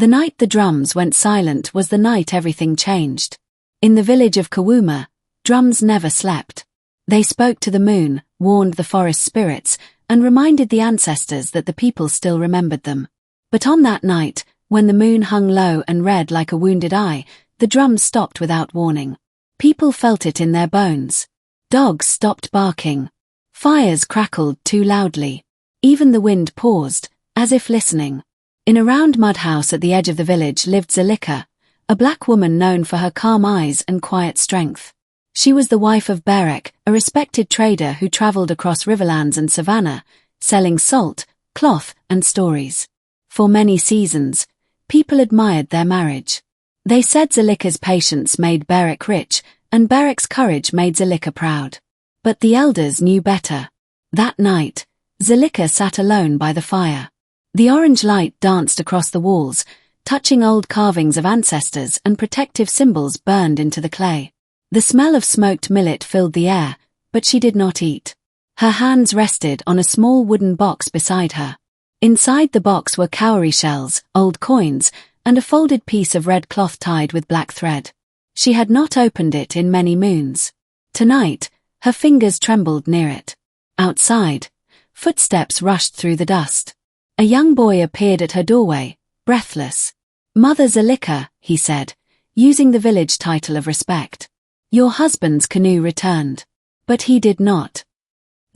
The night the drums went silent was the night everything changed. In the village of Kawuma, drums never slept. They spoke to the moon, warned the forest spirits, and reminded the ancestors that the people still remembered them. But on that night, when the moon hung low and red like a wounded eye, the drums stopped without warning. People felt it in their bones. Dogs stopped barking. Fires crackled too loudly. Even the wind paused, as if listening. In a round mud house at the edge of the village lived Zelika, a black woman known for her calm eyes and quiet strength. She was the wife of Berek, a respected trader who traveled across riverlands and savannah, selling salt, cloth, and stories. For many seasons, people admired their marriage. They said Zelika's patience made Berek rich, and Berek's courage made Zelika proud. But the elders knew better. That night, Zelika sat alone by the fire. The orange light danced across the walls, touching old carvings of ancestors, and protective symbols burned into the clay. The smell of smoked millet filled the air, but she did not eat. Her hands rested on a small wooden box beside her. Inside the box were cowrie shells, old coins, and a folded piece of red cloth tied with black thread. She had not opened it in many moons. Tonight, her fingers trembled near it. Outside, footsteps rushed through the dust. A young boy appeared at her doorway, breathless. "Mother Zelika," he said, using the village title of respect. "Your husband's canoe returned." But he did not.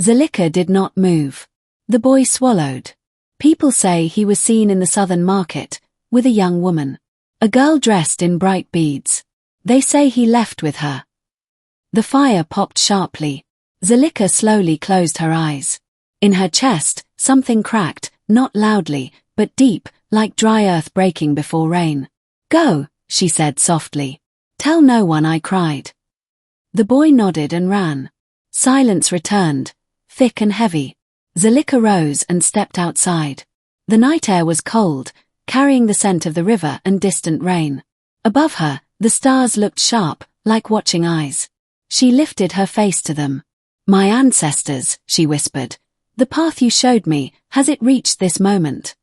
Zelika did not move. The boy swallowed. People say he was seen in the southern market, with a young woman. A girl dressed in bright beads. They say he left with her. The fire popped sharply. Zelika slowly closed her eyes. In her chest, something cracked, not loudly, but deep, like dry earth breaking before rain. "Go," she said softly. "Tell no one I cried." The boy nodded and ran. Silence returned, thick and heavy. Zelika rose and stepped outside. The night air was cold, carrying the scent of the river and distant rain. Above her, the stars looked sharp, like watching eyes. She lifted her face to them. "My ancestors," she whispered. "The path you showed me, has it reached this moment?"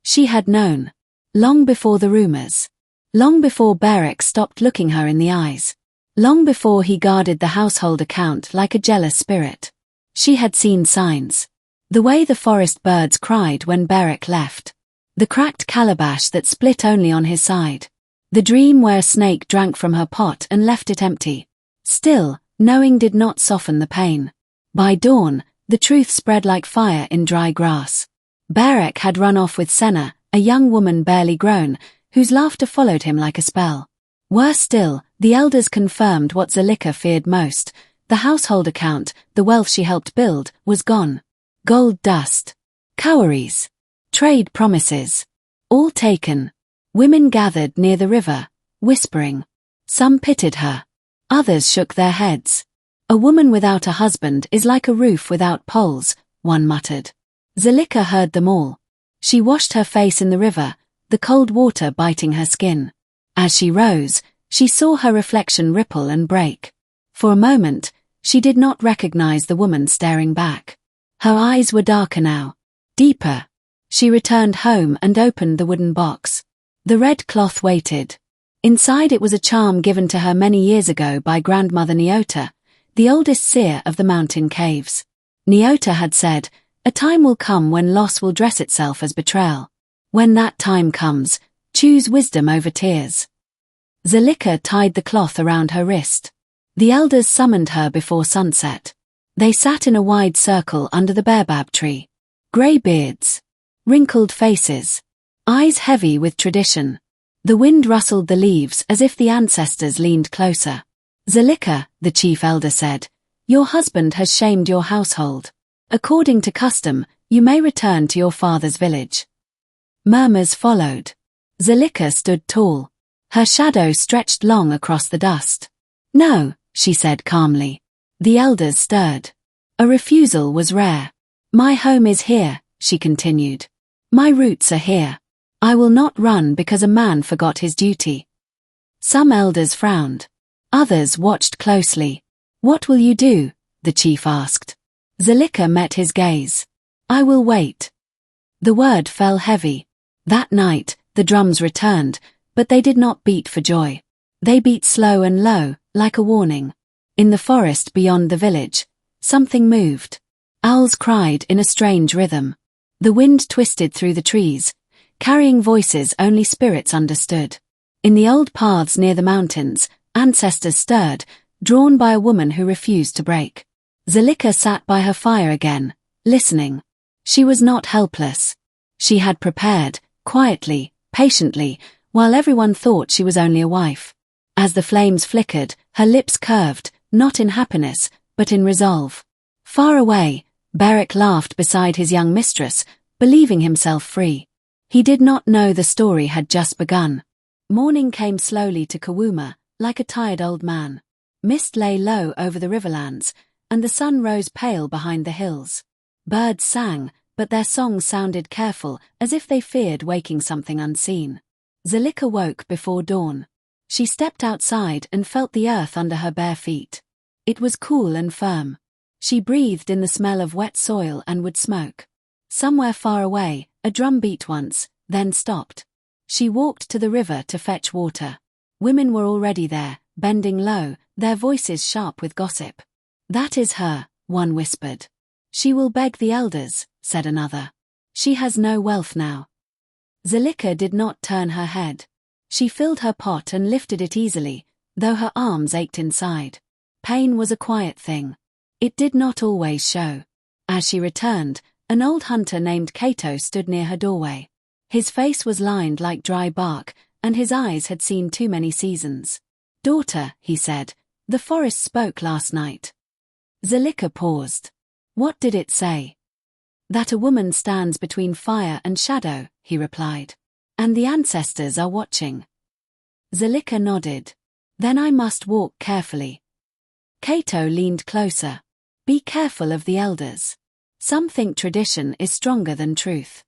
She had known. Long before the rumors. Long before Berek stopped looking her in the eyes. Long before he guarded the household account like a jealous spirit. She had seen signs. The way the forest birds cried when Berek left. The cracked calabash that split only on his side. The dream where a snake drank from her pot and left it empty. Still, knowing did not soften the pain. By dawn, the truth spread like fire in dry grass. Berek had run off with Senna, a young woman barely grown, whose laughter followed him like a spell. Worse still, the elders confirmed what Zelika feared most. The household account, the wealth she helped build, was gone. Gold dust. Cowries. Trade promises. All taken. Women gathered near the river, whispering. Some pitied her. Others shook their heads. "A woman without a husband is like a roof without poles," one muttered. Zelika heard them all. She washed her face in the river, the cold water biting her skin. As she rose, she saw her reflection ripple and break. For a moment, she did not recognize the woman staring back. Her eyes were darker now. Deeper. She returned home and opened the wooden box. The red cloth waited. Inside it was a charm given to her many years ago by grandmother Nyota, the oldest seer of the mountain caves. Nyota had said, "A time will come when loss will dress itself as betrayal. When that time comes, choose wisdom over tears." Zelika tied the cloth around her wrist. The elders summoned her before sunset. They sat in a wide circle under the baobab tree. Grey beards. Wrinkled faces. Eyes heavy with tradition. The wind rustled the leaves as if the ancestors leaned closer. "Zelika," the chief elder said, "your husband has shamed your household. According to custom, you may return to your father's village." Murmurs followed. Zelika stood tall. Her shadow stretched long across the dust. "No," she said calmly. The elders stirred. A refusal was rare. "My home is here," she continued. "My roots are here. I will not run because a man forgot his duty." Some elders frowned. Others watched closely. "What will you do?" the chief asked. Zelika met his gaze. "I will wait." The word fell heavy. That night, The drums returned, but they did not beat for joy. They beat slow and low, like a warning. In the forest beyond the village, something moved. Owls cried in a strange rhythm. The wind twisted through the trees, carrying voices only spirits understood. In the old paths near the mountains, ancestors stirred, drawn by a woman who refused to break. Zelika sat by her fire again, listening. She was not helpless. She had prepared, quietly, patiently, while everyone thought she was only a wife. As the flames flickered, her lips curved, not in happiness, but in resolve. Far away, Beric laughed beside his young mistress, believing himself free. He did not know the story had just begun. Morning came slowly to Kawuma, like a tired old man. Mist lay low over the riverlands, and the sun rose pale behind the hills. Birds sang, but their songs sounded careful, as if they feared waking something unseen. Zelika woke before dawn. She stepped outside and felt the earth under her bare feet. It was cool and firm. She breathed in the smell of wet soil and wood smoke. Somewhere far away, a drum beat once, then stopped. She walked to the river to fetch water. Women were already there, bending low, their voices sharp with gossip. "That is her," one whispered. "She will beg the elders," said another. "She has no wealth now." Zelika did not turn her head. She filled her pot and lifted it easily, though her arms ached inside. Pain was a quiet thing. It did not always show. As she returned, an old hunter named Cato stood near her doorway. His face was lined like dry bark, and his eyes had seen too many seasons. "Daughter," he said, "the forest spoke last night." Zelika paused. What did it say? "That a woman stands between fire and shadow," he replied. "And the ancestors are watching." Zelika nodded. "Then I must walk carefully." Cato leaned closer. "Be careful of the elders. Some think tradition is stronger than truth."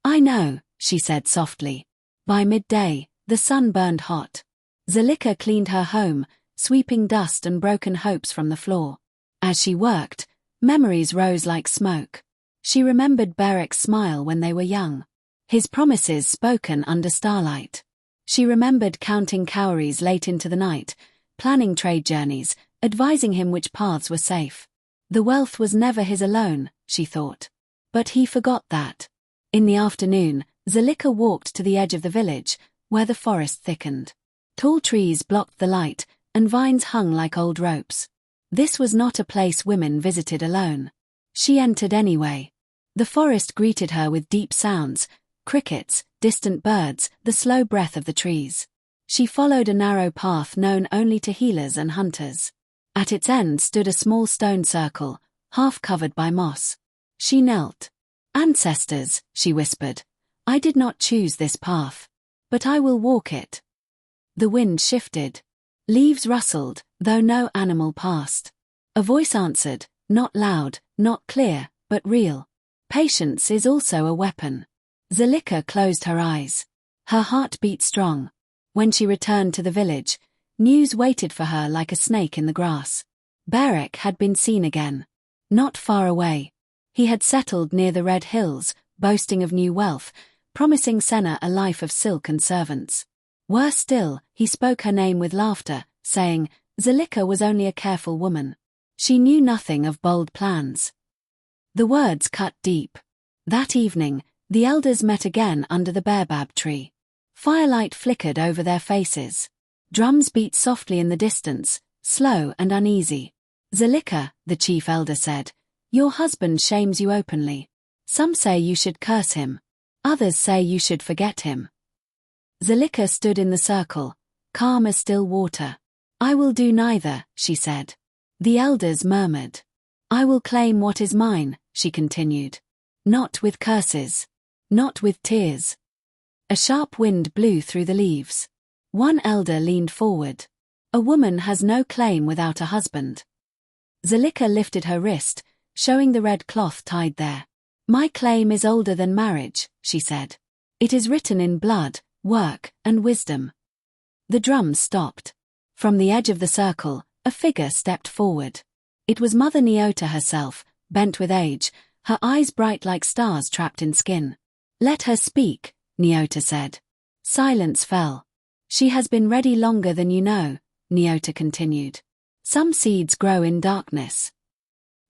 "I know," she said softly. By midday, the sun burned hot. Zelika cleaned her home, sweeping dust and broken hopes from the floor. As she worked, memories rose like smoke. She remembered Beric's smile when they were young. His promises spoken under starlight. She remembered counting cowries late into the night, planning trade journeys, advising him which paths were safe. The wealth was never his alone, she thought. But he forgot that. In the afternoon, Zelika walked to the edge of the village, where the forest thickened. Tall trees blocked the light, and vines hung like old ropes. This was not a place women visited alone. She entered anyway. The forest greeted her with deep sounds, crickets, distant birds, the slow breath of the trees. She followed a narrow path known only to healers and hunters. At its end stood a small stone circle, half covered by moss. She knelt. "Ancestors," she whispered, "I did not choose this path. But I will walk it." The wind shifted. Leaves rustled, though no animal passed. A voice answered, not loud, not clear, but real. "Patience is also a weapon." Zelika closed her eyes. Her heart beat strong. When she returned to the village, news waited for her like a snake in the grass. Beric had been seen again. Not far away. He had settled near the Red Hills, boasting of new wealth, promising Senna a life of silk and servants. Worse still, he spoke her name with laughter, saying, Zelika was only a careful woman. She knew nothing of bold plans. The words cut deep. That evening, the elders met again under the baobab tree. Firelight flickered over their faces. Drums beat softly in the distance, slow and uneasy. "Zelika," the chief elder said, "your husband shames you openly. Some say you should curse him. Others say you should forget him." Zelika stood in the circle, calm as still water. "I will do neither," she said. The elders murmured. "I will claim what is mine," she continued. "Not with curses. Not with tears." A sharp wind blew through the leaves. One elder leaned forward. "A woman has no claim without a husband." Zelika lifted her wrist, showing the red cloth tied there. "My claim is older than marriage," she said. "It is written in blood, work, and wisdom." The drums stopped. From the edge of the circle, a figure stepped forward. It was Mother Neota herself, bent with age, her eyes bright like stars trapped in skin. "Let her speak," Nyota said. Silence fell. She has been ready longer than you know, Nyota continued. Some seeds grow in darkness.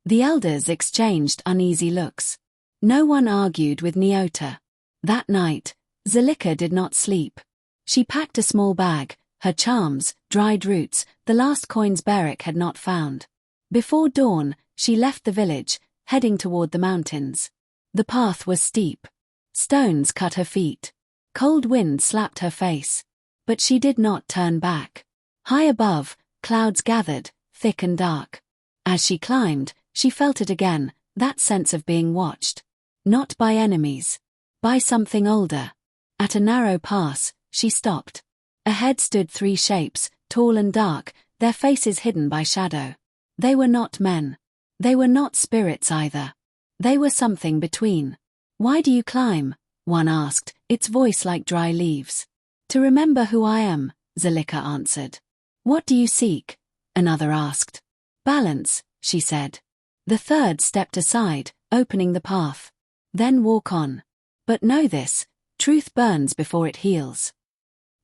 The elders exchanged uneasy looks. No one argued with Nyota. That night, Zelika did not sleep. She packed a small bag, her charms, dried roots, the last coins Beric had not found. Before dawn, she left the village, heading toward the mountains. The path was steep. Stones cut her feet. Cold wind slapped her face. But she did not turn back. High above, clouds gathered, thick and dark. As she climbed, she felt it again, that sense of being watched. Not by enemies. By something older. At a narrow pass, she stopped. Ahead stood three shapes, tall and dark, their faces hidden by shadow. They were not men. They were not spirits either. They were something between. Why do you climb? One asked, its voice like dry leaves. To remember who I am, Zelika answered. What do you seek? Another asked. Balance, she said. The third stepped aside, opening the path. Then walk on. But know this, truth burns before it heals.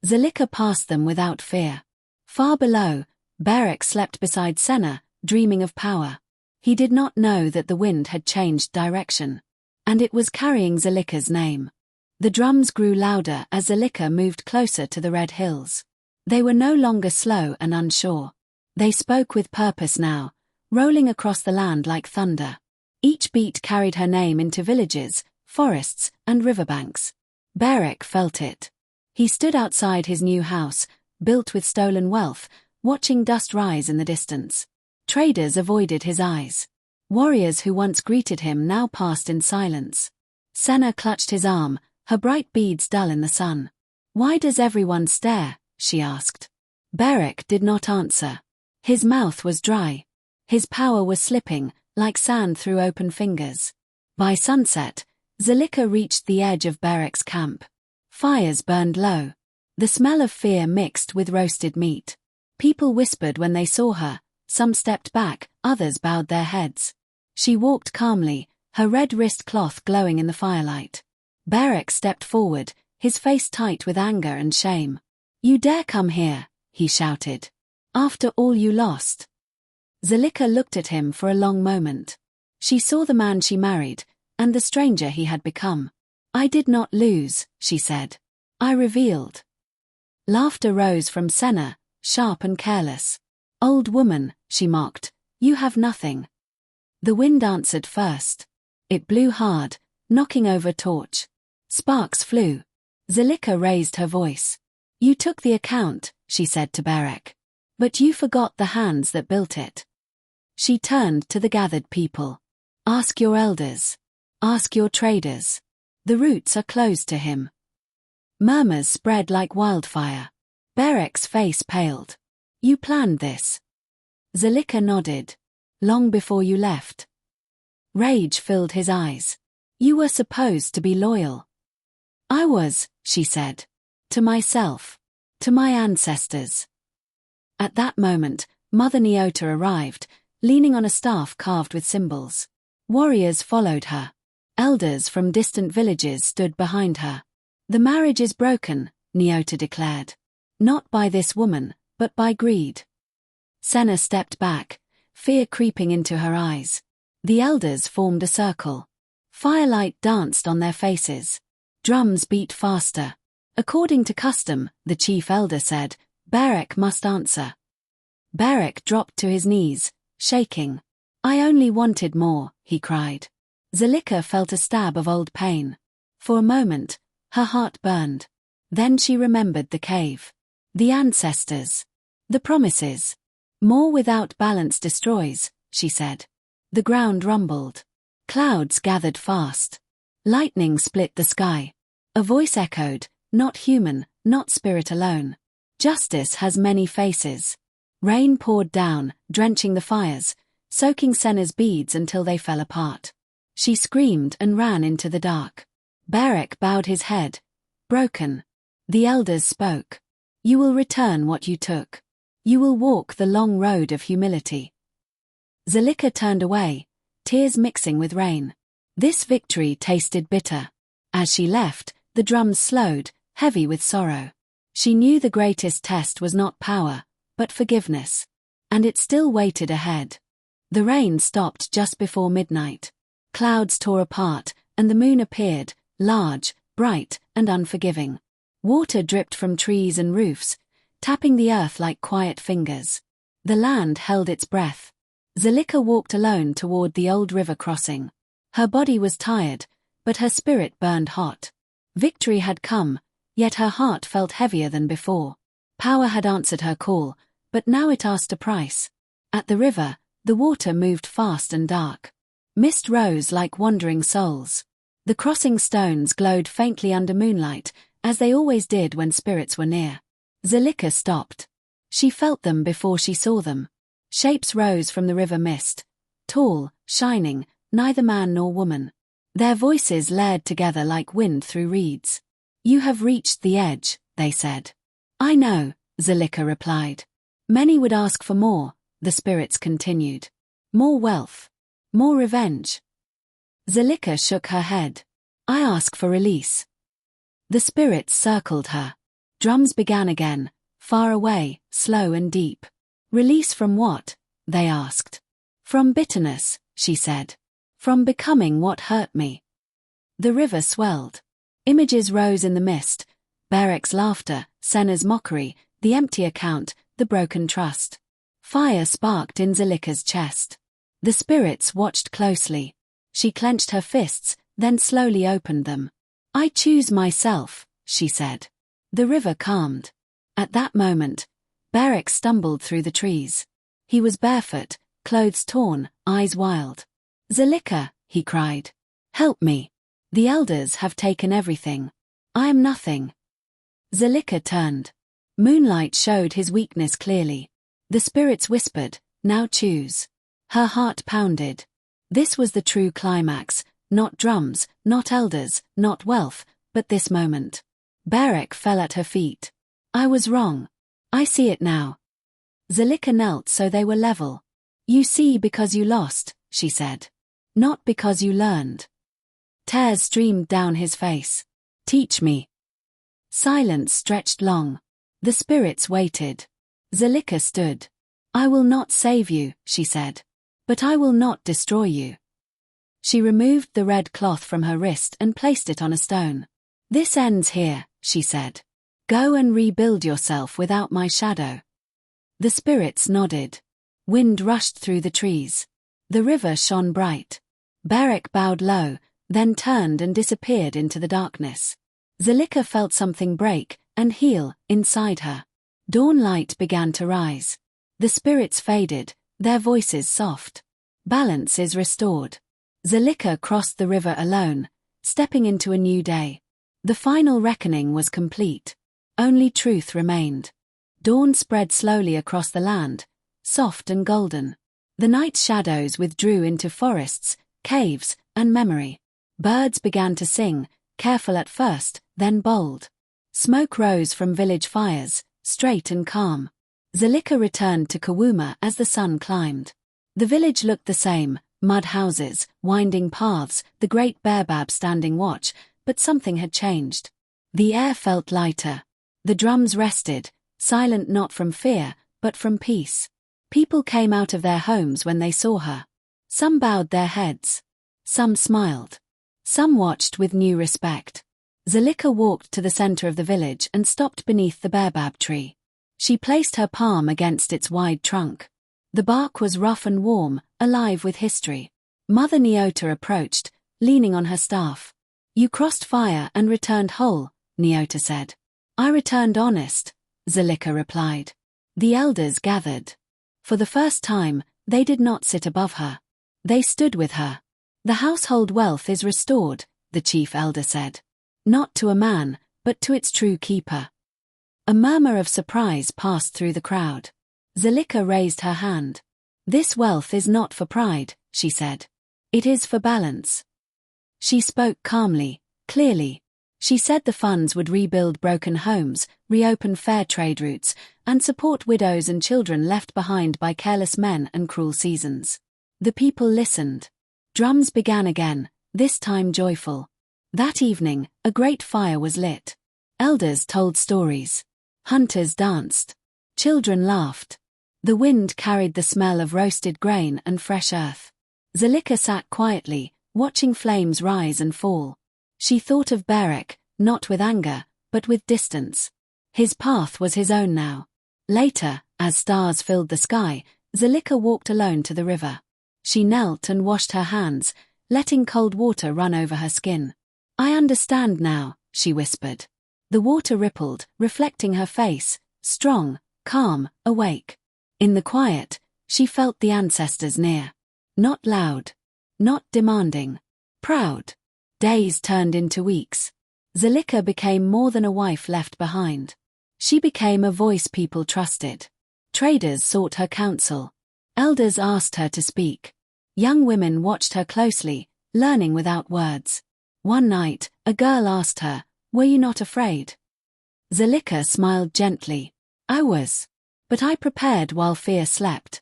Zelika passed them without fear. Far below, Beric slept beside Senna, dreaming of power. He did not know that the wind had changed direction. And it was carrying Zelika's name. The drums grew louder as Zelika moved closer to the red hills. They were no longer slow and unsure. They spoke with purpose now, rolling across the land like thunder. Each beat carried her name into villages, forests, and riverbanks. Beric felt it. He stood outside his new house, built with stolen wealth, watching dust rise in the distance. Traders avoided his eyes. Warriors who once greeted him now passed in silence. Senna clutched his arm, her bright beads dull in the sun. Why does everyone stare? She asked. Beric did not answer. His mouth was dry. His power was slipping, like sand through open fingers. By sunset, Zelika reached the edge of Beric's camp. Fires burned low. The smell of fear mixed with roasted meat. People whispered when they saw her, some stepped back, others bowed their heads. She walked calmly, her red wrist cloth glowing in the firelight. Beric stepped forward, his face tight with anger and shame. You dare come here, he shouted. After all you lost. Zelika looked at him for a long moment. She saw the man she married, and the stranger he had become. I did not lose, she said. I revealed. Laughter rose from Senna, sharp and careless. Old woman, she mocked, you have nothing. The wind answered first. It blew hard, knocking over torch. Sparks flew. Zelika raised her voice. You took the account, she said to Beric. But you forgot the hands that built it. She turned to the gathered people. Ask your elders. Ask your traders. The routes are closed to him. Murmurs spread like wildfire. Beric's face paled. You planned this. Zelika nodded. Long before you left. Rage filled his eyes. You were supposed to be loyal. I was, she said. To myself. To my ancestors. At that moment, Mother Nyota arrived, leaning on a staff carved with symbols. Warriors followed her. Elders from distant villages stood behind her. The marriage is broken, Nyota declared. Not by this woman, but by greed. Senna stepped back, fear creeping into her eyes. The elders formed a circle. Firelight danced on their faces. Drums beat faster. According to custom, the chief elder said, Beric must answer. Beric dropped to his knees, shaking. I only wanted more, he cried. Zelika felt a stab of old pain. For a moment, her heart burned. Then she remembered the cave. The ancestors. The promises. More without balance destroys, she said. The ground rumbled. Clouds gathered fast. Lightning split the sky. A voice echoed, not human, not spirit alone. Justice has many faces. Rain poured down, drenching the fires, soaking Senna's beads until they fell apart. She screamed and ran into the dark. Beric bowed his head. Broken. The elders spoke. You will return what you took. You will walk the long road of humility. Zelika turned away, tears mixing with rain. This victory tasted bitter. As she left, the The drums slowed, heavy with sorrow. She knew the greatest test was not power, but forgiveness. And it still waited ahead. The rain stopped just before midnight. Clouds tore apart, and the moon appeared, large, bright, and unforgiving. Water dripped from trees and roofs, tapping the earth like quiet fingers. The land held its breath. Zelika walked alone toward the old river crossing. Her body was tired, but her spirit burned hot. Victory had come, yet her heart felt heavier than before. Power had answered her call, but now it asked a price. At the river, the water moved fast and dark. Mist rose like wandering souls. The crossing stones glowed faintly under moonlight, as they always did when spirits were near. Zelika stopped. She felt them before she saw them. Shapes rose from the river mist, tall, shining, neither man nor woman. Their voices layered together like wind through reeds. "You have reached the edge," they said. "I know," Zelika replied. "Many would ask for more," the spirits continued. "More wealth. More revenge." Zelika shook her head. "I ask for release." The spirits circled her. Drums began again, far away, slow and deep. "Release from what?" they asked. "From bitterness," she said. "From becoming what hurt me." The river swelled. Images rose in the mist. Barek's laughter, Senna's mockery, the empty account, the broken trust. Fire sparked in Zelika's chest. The spirits watched closely. She clenched her fists, then slowly opened them. "I choose myself," she said. The river calmed. At that moment, Barek stumbled through the trees. He was barefoot, clothes torn, eyes wild. "Zelika," he cried. "Help me. The elders have taken everything. I am nothing." Zelika turned. Moonlight showed his weakness clearly. The spirits whispered, "Now choose." Her heart pounded. This was the true climax, not drums, not elders, not wealth, but this moment. Barek fell at her feet. "I was wrong. I see it now." Zelika knelt so they were level. "You see because you lost," she said. "Not because you learned." Tears streamed down his face. "Teach me." Silence stretched long. The spirits waited. Zelika stood. "I will not save you," she said. "But I will not destroy you." She removed the red cloth from her wrist and placed it on a stone. "This ends here," she said. "Go and rebuild yourself without my shadow." The spirits nodded. Wind rushed through the trees. The river shone bright. Barek bowed low, then turned and disappeared into the darkness. Zelika felt something break and heal inside her. Dawn light began to rise. The spirits faded, their voices soft. Balance is restored. Zelika crossed the river alone, stepping into a new day. The final reckoning was complete. Only truth remained. Dawn spread slowly across the land, soft and golden. The night shadows withdrew into forests, caves, and memory. Birds began to sing, careful at first, then bold. Smoke rose from village fires, straight and calm. Zelika returned to Kawuma as the sun climbed. The village looked the same, mud houses, winding paths, the great baobab standing watch, but something had changed. The air felt lighter. The drums rested, silent not from fear, but from peace. People came out of their homes when they saw her. Some bowed their heads. Some smiled. Some watched with new respect. Zelika walked to the center of the village and stopped beneath the baobab tree. She placed her palm against its wide trunk. The bark was rough and warm, alive with history. Mother Nyota approached, leaning on her staff. "You crossed fire and returned whole," Nyota said. "I returned honest," Zelika replied. The elders gathered. For the first time, they did not sit above her. They stood with her. "The household wealth is restored," the chief elder said. "Not to a man, but to its true keeper." A murmur of surprise passed through the crowd. Zelika raised her hand. "This wealth is not for pride," she said. "It is for balance." She spoke calmly, clearly. She said the funds would rebuild broken homes, reopen fair trade routes, and support widows and children left behind by careless men and cruel seasons. The people listened. Drums began again, this time joyful. That evening, a great fire was lit. Elders told stories. Hunters danced. Children laughed. The wind carried the smell of roasted grain and fresh earth. Zelika sat quietly, watching flames rise and fall. She thought of Berek, not with anger, but with distance. His path was his own now. Later, as stars filled the sky, Zelika walked alone to the river. She knelt and washed her hands, letting cold water run over her skin. "I understand now," she whispered. The water rippled, reflecting her face, strong, calm, awake. In the quiet, she felt the ancestors near. Not loud. Not demanding. Proud. Days turned into weeks. Zelika became more than a wife left behind. She became a voice people trusted. Traders sought her counsel. Elders asked her to speak. Young women watched her closely, learning without words. One night, a girl asked her, "Were you not afraid?" Zelika smiled gently. "I was. But I prepared while fear slept."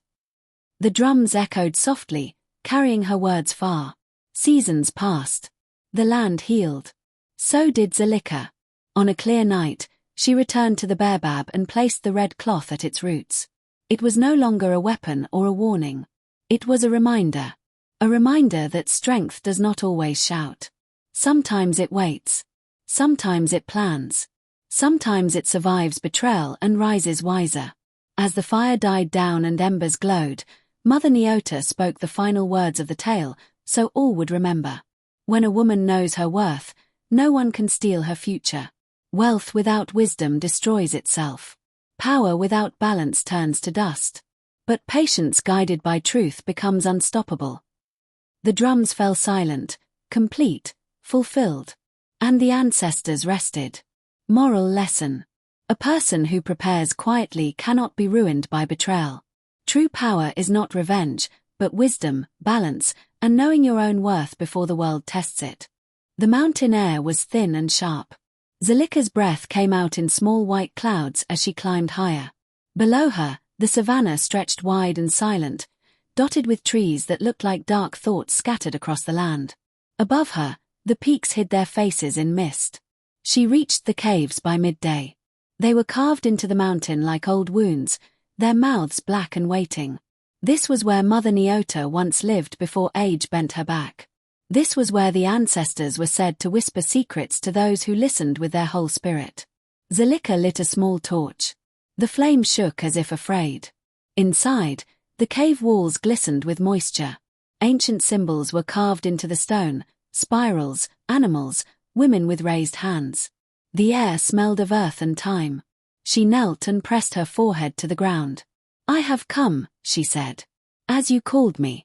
The drums echoed softly, carrying her words far. Seasons passed. The land healed. So did Zelika. On a clear night, she returned to the baobab and placed the red cloth at its roots. It was no longer a weapon or a warning. It was a reminder. A reminder that strength does not always shout. Sometimes it waits. Sometimes it plans. Sometimes it survives betrayal and rises wiser. As the fire died down and embers glowed, Mother Nyota spoke the final words of the tale, so all would remember. When a woman knows her worth, no one can steal her future. Wealth without wisdom destroys itself. Power without balance turns to dust. But patience guided by truth becomes unstoppable. The drums fell silent, complete, fulfilled. And the ancestors rested. Moral lesson. A person who prepares quietly cannot be ruined by betrayal. True power is not revenge, but wisdom, balance, and knowing your own worth before the world tests it. The mountain air was thin and sharp. Zelika's breath came out in small white clouds as she climbed higher. Below her, the savannah stretched wide and silent, dotted with trees that looked like dark thoughts scattered across the land. Above her, the peaks hid their faces in mist. She reached the caves by midday. They were carved into the mountain like old wounds, their mouths black and waiting. This was where Mother Nyota once lived before age bent her back. This was where the ancestors were said to whisper secrets to those who listened with their whole spirit. Zelika lit a small torch. The flame shook as if afraid. Inside, the cave walls glistened with moisture. Ancient symbols were carved into the stone, spirals, animals, women with raised hands. The air smelled of earth and time. She knelt and pressed her forehead to the ground. "I have come," she said. "As you called me."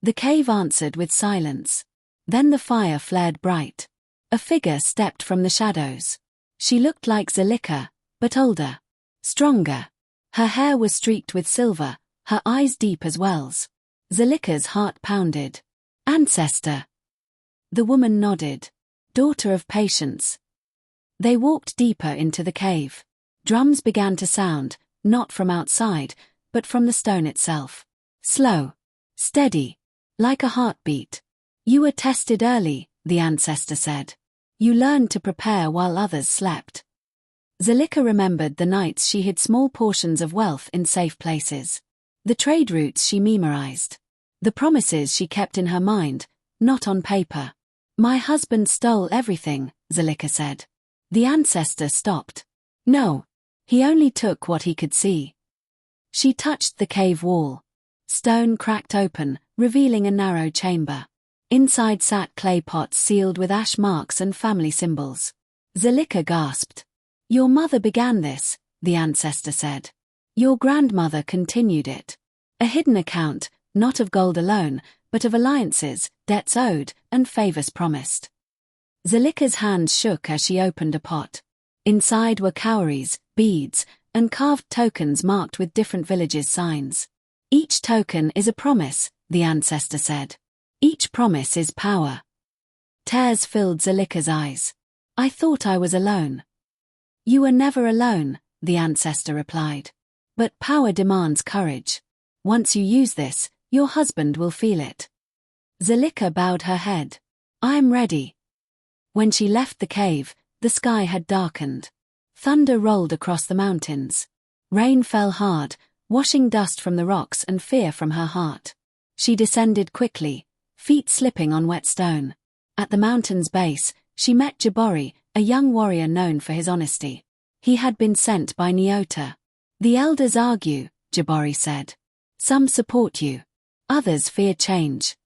The cave answered with silence. Then the fire flared bright. A figure stepped from the shadows. She looked like Zelika, but older. Stronger. Her hair was streaked with silver, her eyes deep as wells. Zelika's heart pounded. "Ancestor." The woman nodded. "Daughter of patience." They walked deeper into the cave. Drums began to sound, not from outside, but from the stone itself. Slow. Steady. Like a heartbeat. "You were tested early," the ancestor said. "You learned to prepare while others slept." Zelika remembered the nights she hid small portions of wealth in safe places. The trade routes she memorized. The promises she kept in her mind, not on paper. "My husband stole everything," Zelika said. The ancestor stopped. "No. He only took what he could see." She touched the cave wall. Stone cracked open, revealing a narrow chamber. Inside sat clay pots sealed with ash marks and family symbols. Zelika gasped. "Your mother began this," the ancestor said. "Your grandmother continued it. A hidden account, not of gold alone, but of alliances, debts owed, and favors promised." Zelika's hands shook as she opened a pot. Inside were cowries, beads, and carved tokens marked with different villages' signs. "Each token is a promise," the ancestor said. "Each promise is power." Tears filled Zelika's eyes. "I thought I was alone." "You were never alone," the ancestor replied. "But power demands courage. Once you use this, your husband will feel it." Zelika bowed her head. "I am ready." When she left the cave, the sky had darkened. Thunder rolled across the mountains. Rain fell hard, washing dust from the rocks and fear from her heart. She descended quickly, feet slipping on wet stone. At the mountain's base, she met Jabori, a young warrior known for his honesty. He had been sent by Nyota. "The elders argue," Jabori said. "Some support you. Others fear change."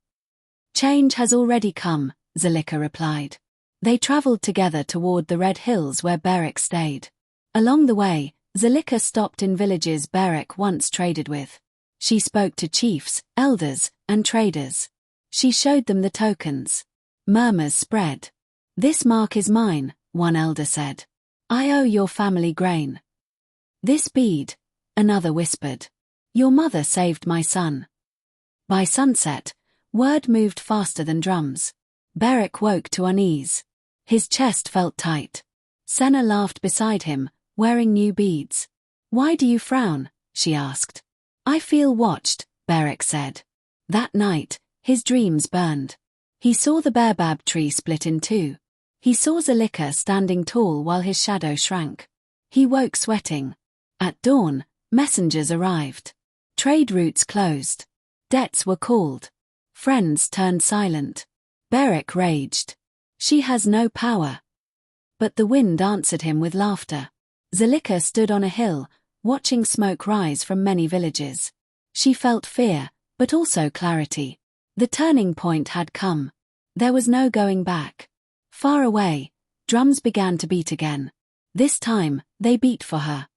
"Change has already come," Zalika replied. They traveled together toward the Red Hills where Beric stayed. Along the way, Zalika stopped in villages Beric once traded with. She spoke to chiefs, elders, and traders. She showed them the tokens. Murmurs spread. "This mark is mine," one elder said. "I owe your family grain." "This bead," another whispered. "Your mother saved my son." By sunset, word moved faster than drums. Beric woke to unease. His chest felt tight. Senna laughed beside him, wearing new beads. "Why do you frown?" she asked. "I feel watched," Beric said. That night, his dreams burned. He saw the baobab tree split in two. He saw Zalika standing tall while his shadow shrank. He woke sweating. At dawn, messengers arrived. Trade routes closed. Debts were called. Friends turned silent. Beric raged. "She has no power." But the wind answered him with laughter. Zalika stood on a hill, watching smoke rise from many villages. She felt fear, but also clarity. The turning point had come. There was no going back. Far away, drums began to beat again. This time, they beat for her.